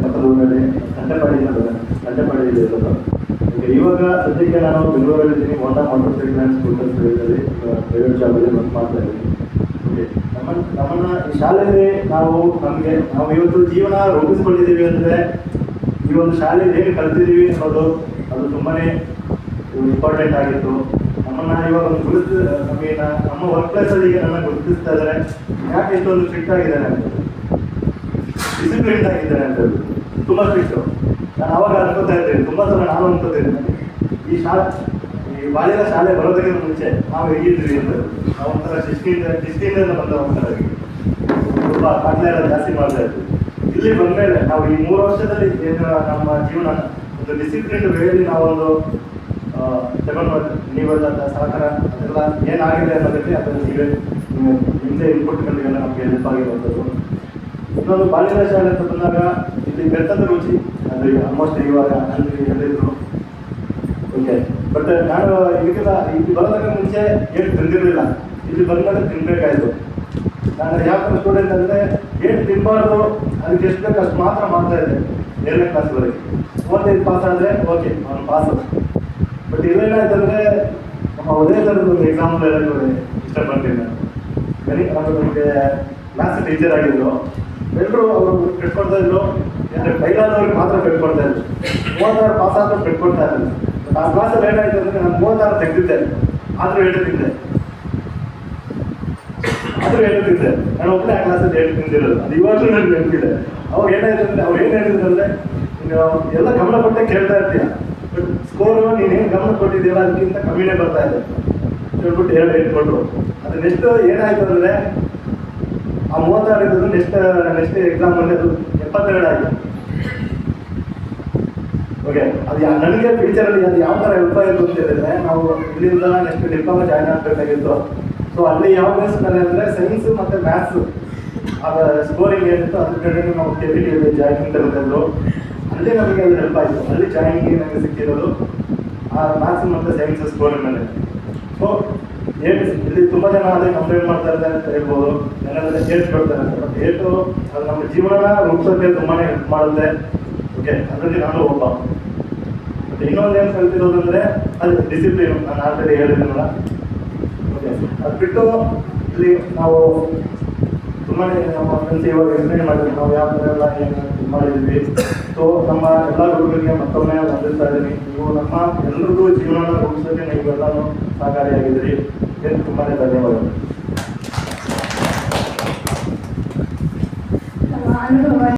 ಪಕ್ಕದ ಊರಲ್ಲಿ ಸಂತೆಪಾಡಿ ಇದೆ ಇರೋದು. ಇವಾಗ ಸದ್ಯಕ್ಕೆ ನಾನು ಬೆಂಗಳೂರಲ್ಲಿದ್ದೀನಿ. ಹೋಂಡಾ ಮೋಟರ್ ಸೈಕಲ್ ಸ್ಕೂಲ್ ಕಲಿಸ್ತಿದ್ದೀನಿ. ಪ್ರೈವೇಟ್ ಜಾಬಲ್ಲಿ ವರ್ಕ್ ಮಾಡ್ತಾ ಇದ್ದೀನಿ. ಓಕೆ, ನಮ್ಮನ್ನ ಈ ಶಾಲೆಯಲ್ಲಿ ನಾವು ಇವತ್ತು ಜೀವನ ರೂಪಿಸ್ಕೊಂಡಿದ್ದೀವಿ ಅಂದರೆ ಈ ಒಂದು ಶಾಲೆಯಲ್ಲಿ ಹೇಗೆ ಕಲ್ತಿದ್ದೀವಿ ಅನ್ನೋದು ಅದು ತುಂಬಾ ಇಂಪಾರ್ಟೆಂಟ್ ಆಗಿತ್ತು. ನಮ್ಮನ್ನು ಇವಾಗ ಒಂದು ನಮ್ಮ ವರ್ಕ್ ಪ್ಲೇಸಲ್ಲಿ ಈಗ ನನ್ನ ಗುರುತಿಸ್ತಾ ಇದ್ದಾರೆ. ಯಾಕೆ ಇಷ್ಟೊಂದು ಸ್ಟ್ರಿಕ್ಟ್ ಆಗಿದ್ದಾರೆ ಅಂತ, ಡಿಸಿಪ್ಲಿನ್ ಆಗಿದ್ದಾರೆ ಅಂತ ತುಂಬ ಸ್ಟ್ರಿಕ್ಟು. ನಾನು ಅವಾಗ ಅನ್ಕೋತಾ ಇದ್ದೇನೆ, ತುಂಬ ಸಲ ನಾನು ಅನ್ಕೋತೇನೆ, ಈ ಬಾಲ್ಯದ ಶಾಲೆ ಬರೋದಕ್ಕಿಂತ ಮುಂಚೆ ನಾವು ಹೇಗಿದ್ವಿ ಅಂತ. ನಾವು ಒಂಥರ ಶಿಸ್ತಿಯಿಂದ ಬಂದ ಒಂಥರ ತುಂಬ ಕಾಟ್ಲೆ ಎಲ್ಲ ಜಾಸ್ತಿ ಮಾಡ್ತಾ ಇದ್ವಿ. ಇಲ್ಲಿ ಬಂದಮೇಲೆ ನಾವು ಈ 3 ವರ್ಷದಲ್ಲಿ ಏನು ನಮ್ಮ ಜೀವನ ಒಂದು ಡಿಸಿಪ್ಲಿನ್ ವೇಯಲ್ಲಿ ನಾವೊಂದು ತಗೊಂಡು ನೀವೆಲ್ಲ ಸಹಕಾರ ಅದೆಲ್ಲ ಏನಾಗಿದೆ ಅನ್ನೋದಕ್ಕೆ ಅದನ್ನು ನಿಮ್ಮದೇ ಇನ್ಪುಟ್ಗಳಿಗೆಲ್ಲ ನಮಗೆ ಹೆಲ್ಪ್ ಆಗಿರುವಂಥದ್ದು. ಇನ್ನೊಂದು ಬಾಲ್ಯದ ಶಾಲೆ ಅಂತ ಬಂದಾಗ ಇಲ್ಲಿ ಬೆತ್ತದ ರುಚಿ ಅದು ಆಲ್ಮೋಸ್ಟ್ ಇವಾಗ ಹೇಳಿದ್ರು. ಓಕೆ, ಬಟ್ ನಾನು ಇದಕ್ಕೆಲ್ಲ ಇಲ್ಲಿ ಬರೋದಕ್ಕೆ ಮುಂಚೆ ಏನು ತಿಂದಿರಲಿಲ್ಲ. ಇಲ್ಲಿ ಬಂದಾಗ ತಿನ್ಬೇಕಾಯ್ತು. ನಾನು ಯಾವ ಥರ ಸ್ಟೂಡೆಂಟ್ ಅಂದರೆ ಏನು ತಿನ್ನಬಾರ್ದು, ಅದಕ್ಕೆ ಎಷ್ಟು ಬೇಕು ಅಷ್ಟು ಮಾತ್ರ ಮಾಡ್ತಾ ಇದ್ದೆ 7ನೇ ಕ್ಲಾಸ್ವರೆಗೆ. 35 ಪಾಸ್ ಆದರೆ ಓಕೆ, ಅವನು ಪಾಸು. ಬಟ್ ಇಲ್ಲೇನಾಯ್ತಂದರೆ ನಮ್ಮ ಒಂದೇ ಥರದ ಒಂದು ಎಕ್ಸಾಂಪಲ್ ಹೇಳೋದು ಇಷ್ಟಪಡ್ತೀನಿ ನಾನು. ನಮಗೆ ಕ್ಲಾಸ್ ಟೀಚರ್ ಆಗಿದ್ರು. ಎಲ್ಲರೂ ಅವರು ಕಟ್ಕೊಡ್ತಾ ಇದ್ರು. ಅಂದರೆ ಕೈಲಾದವ್ರಿಗೆ ಮಾತ್ರ ಕಟ್ಕೊಡ್ತಾ ಇದ್ರು. 36 ಪಾಸ್ ಆದರೂ ಕಟ್ಕೊಡ್ತಾ ಇರಲಿಲ್ಲ. ಬಟ್ ಆ ಕ್ಲಾಸಲ್ಲಿ ಏನಾಯಿತು ಅಂದರೆ ನಾನು 36 ತೆಗೆದಿದ್ದೆ, ಆದರೂ ಹೇಳ್ತಿದ್ದೆ. ನಾನು ಒಬ್ಬನೇ ಆ ಕ್ಲಾಸಲ್ಲಿ ಹೇಳ್ತಿದ್ದಿರೋದು. ಅದು ಇವಾಗಲೂ ನನಗೆ ನೆನಪಿದೆ. ಅವಾಗ ಏನಾಯ್ತು ಅಂದರೆ ಅವ್ರು ಏನು ಹೇಳಿದ್ರು ಅಂದರೆ, ಎಲ್ಲ ಗಮನ ಕೊಟ್ಟೆ ಕೇಳ್ತಾ ಇರ್ತೀಯ, ಬಟ್ ಸ್ಕೋರು ನೀನೇನು ಗಮನ ಕೊಟ್ಟಿದ್ದೀಯಲ್ಲ ಅದಕ್ಕಿಂತ ಕಮ್ಮಿನೇ ಬರ್ತಾ ಇದೆ ಹೇಳ್ಬಿಟ್ಟು ಹೇಳ್ಕೊಟ್ರು. ಅದು ನೆಕ್ಸ್ಟ್ ಏನಾಯಿತು ಅಂದರೆ ಆ 36 ಇದ್ದದ್ದು ನೆಕ್ಸ್ಟ್ ಎಕ್ಸಾಮಲ್ಲಿ ಅದು 72 ಆಯಿತು. ಓಕೆ, ಅದು ನನಗೆ ಫ್ಯೂಚರಲ್ಲಿ ಅದು ಯಾವ ಥರ ಹೆಲ್ಪ್ ಆಯಿತು ಅಂತ ಹೇಳಿದ್ರೆ, ನಾವು ಇಲ್ಲಿಂದ ನೆಕ್ಸ್ಟ್ ಡಿಪ್ಲೊಮಾ ಜಾಯ್ನ್ ಆಗಬೇಕಾಗಿತ್ತು. ಸೊ ಅಲ್ಲಿ ಯಾವ ಬೇಸ್ನಲ್ಲಿ ಅಂದರೆ ಸೈನ್ಸು ಮತ್ತು ಮ್ಯಾಥ್ಸು ಆಗ ಸ್ಕೋರಿಂಗ್ ಏನಿತ್ತು ಅದ್ರ ಕಡೆ ನಾವು ಕೆಬಿಟಿ ಜಾಯ್ನಿಂಗ್ ತಗೊಳ್ತಿದ್ರು. ಅಲ್ಲಿ ನಮಗೆ ಅದು ಹೆಲ್ಪ್ ಆಯಿತು. ಅಲ್ಲಿ ಜಾಯ್ನಿಂಗ್ ನನಗೆ ಸಿಕ್ಕಿರೋದು ಆ ಮ್ಯಾಥ್ಸ್ ಮತ್ತು ಸೈನ್ಸ್ ಸ್ಕೋರಿಂಗ್ ಮೇಲೆ. ಸೊ ಇಲ್ಲಿ ತುಂಬ ಜನ ಅದೇ ಕಂಪ್ಲೇಂಟ್ ಮಾಡ್ತಾ ಇದ್ದಾರೆ ಅಂತ ಹೇಳ್ಬೋದು. ಏನಾದರೆ ಹೇಳ್ಕೊಡ್ತಾರೆ ಅಂತ. ಬಟ್ ಅದು ನಮ್ಮ ಜೀವನ ರೂಪಿಸೋಕ್ಕೆ ತುಂಬಾ ಹೆಲ್ಪ್ ಮಾಡುತ್ತೆ. ಓಕೆ, ಅದರಲ್ಲಿ ನಾನು ಒಬ್ಬ. ಮತ್ತು ಇನ್ನೊಂದು ಏನು ಕಲ್ತಿರೋದಂದರೆ ಅದು ಡಿಸಿಪ್ಲಿನ್. ನಾನು ಆಲ್ರೆಡಿ ಹೇಳಿದ್ದೀನಲ್ಲ. ಓಕೆ, ಅದು ಬಿಟ್ಟು ಇಲ್ಲಿ ನಾವು ತುಂಬಾ ನಮ್ಮ ಫ್ರೆಂಡ್ಸ್ ಇವಾಗ ಎಕ್ಸ್ಪ್ಲೇನ್ ಮಾಡಿದ್ವಿ ನಾವು ಯಾವ ಥರ ಎಲ್ಲ ಏನು ಇದು ಮಾಡಿದ್ವಿ. ಸೊ ನಮ್ಮ ಎಲ್ಲ ಹುಡುಗರಿಗೆ ಮತ್ತೊಮ್ಮೆ ವಂದಿಸ್ತಾ ಇದ್ದೀನಿ. ನೀವು ನಮ್ಮ ಎಲ್ಲರಿಗೂ ಜೀವನ ರೂಪಿಸೋಕ್ಕೆ ನೀವೆಲ್ಲನೂ ಸಹಕಾರಿಯಾಗಿದ್ದೀರಿ. ಇದಕ್ಕೆ ತುಂಬಾ ಧನ್ಯವಾದಗಳು.